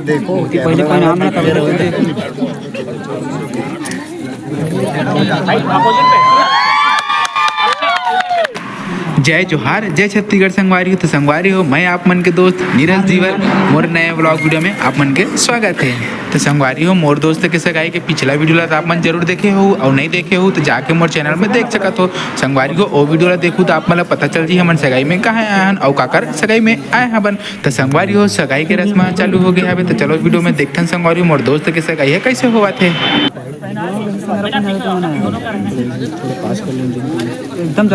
देखो जय जोहार, जय छत्तीसगढ़ संगवारी हो। तो संगवारी हो, मैं आप मन के दोस्त नीरज जीवर मोर नए व्लॉग वीडियो में आप मन के स्वागत है। तो संगवारी हो, मोर दोस्त के सगाई के पिछला वीडियो ला तो आप मन जरूर देखे हो और नहीं देखे हो तो जाके मोर चैनल में देख सकत हो। संगवारी हो, वो वीडियो ला देखू तो आप मन पता चल जी हमन सगाई में कहाँ आए हन और काकर सगाई में आए हन। तो संगवारी हो, सगाई के रस्म चालू हो गया है। तो चलो वीडियो में देखते हैं संगवारी हो मोर दोस्त के सगाई है कैसे हुआ थे। एकदम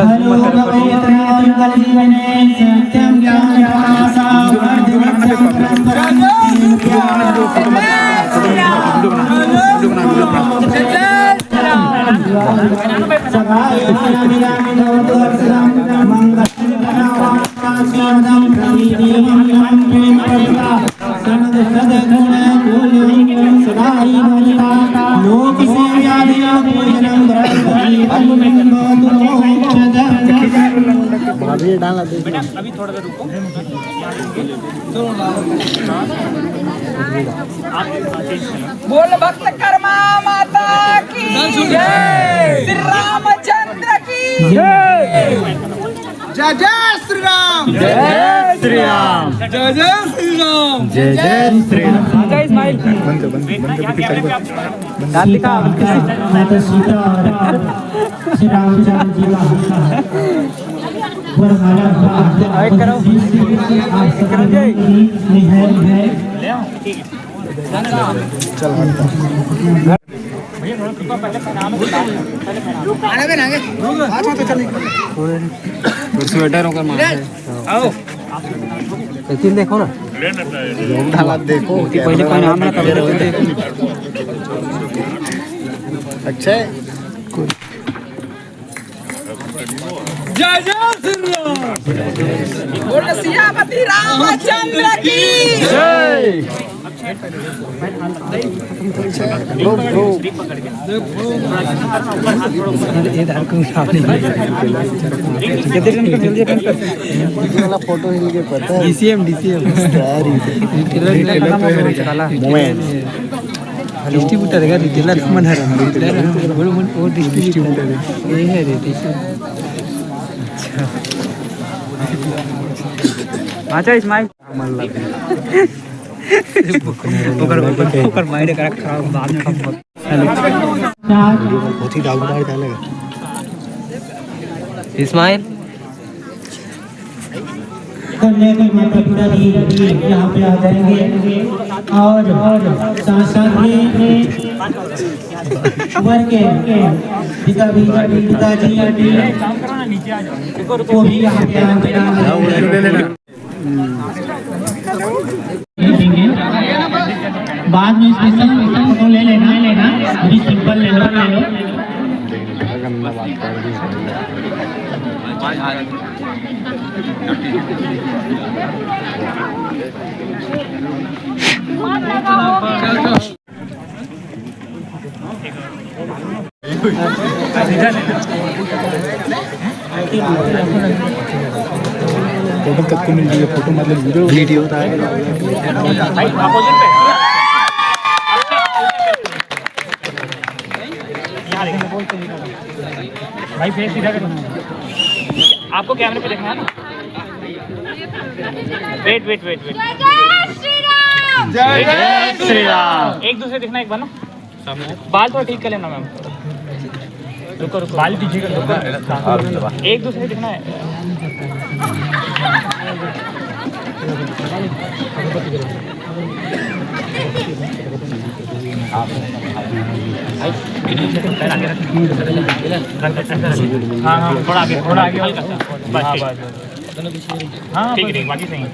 अभी थोड़ा देर रुको। बोल भक्त कर्मा माता की जय, श्री रामचंद्र की जय, जय जय श्री राम, जय श्री राम, जय जय श्री राम, जय जय श्री राम। जय इस्माइल दांत दिखा। माता सीता और श्री रामचंद्र जी का करो स्वेटर होकर देखो ना, देखो पहले अच्छा है। जय जय श्री राम, बोल सियापति रामचंद्र की जय। फोटो हिल के पता है डीसीएम डिस्ट्रीब्यूटर है, रिटेलर मन है, वो डिस्ट्रीब्यूटर है, ये है रिटेलर। अच्छा इस्माइल माइंड खराब बाद में बहुत ही दागदार डालेगा इस्माइल। कन्या के माता पिता भी यहाँ पे आ जाएंगे और साथ साथ में वर के पिताजी वो भी यहाँ पे बाद में स्पेशल फोटो ले लेना, अभी सिंपल ले लो। कब को मिल रही है फोटो, मतलब वीडियो होता है भाई फेस सीधा करो, आपको कैमरे पे देखना है ना। वेट वेट वेट वेट, जय जय श्री राम। एक दूसरे दिखना, एक बार ना बाल थोड़ा ठीक कर लेना मैम। रुको रुको, बाल पीछे कर दो, एक दूसरे दिखना है। हाँ हाँ, थोड़ा आगे हल्का सा, हाँ ठीक है, बाकी सही।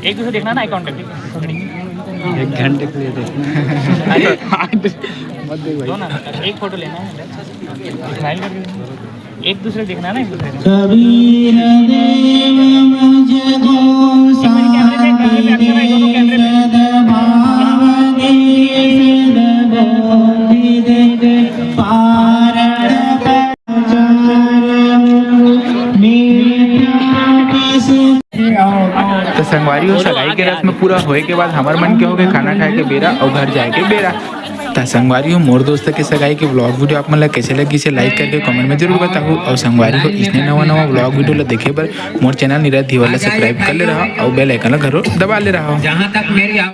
एक दूसरे देखना ना, आई कांटेक्ट। एक घंटे के लिए देखना। अरे मत देख भाई, ना एक फोटो लेना है, स्माइल करके एक दूसरे देखना है ना, एक दूसरे कबीर देव मुझे गोसाई संगवारी हो सगाई के रस्म पूरा होए के बाद हमार मन के हो गए खाना खाए के बेरा और घर जाए के बेरा। ता संगवारी हो मोर दोस्त के सगाई के ब्लॉग वीडियो आप मन ला कैसे लगी इसे लाइक करके कमेंट में जरूर बताओ। और संगवारी हो इसने नवा ब्लॉग वीडियो ला देखे बर मोर चैनल नीरज धीवर ला सब्सक्राइब कर ले रहा और बेल आइकन ला घरो दबा ले रहा। जहाँ तक मेरी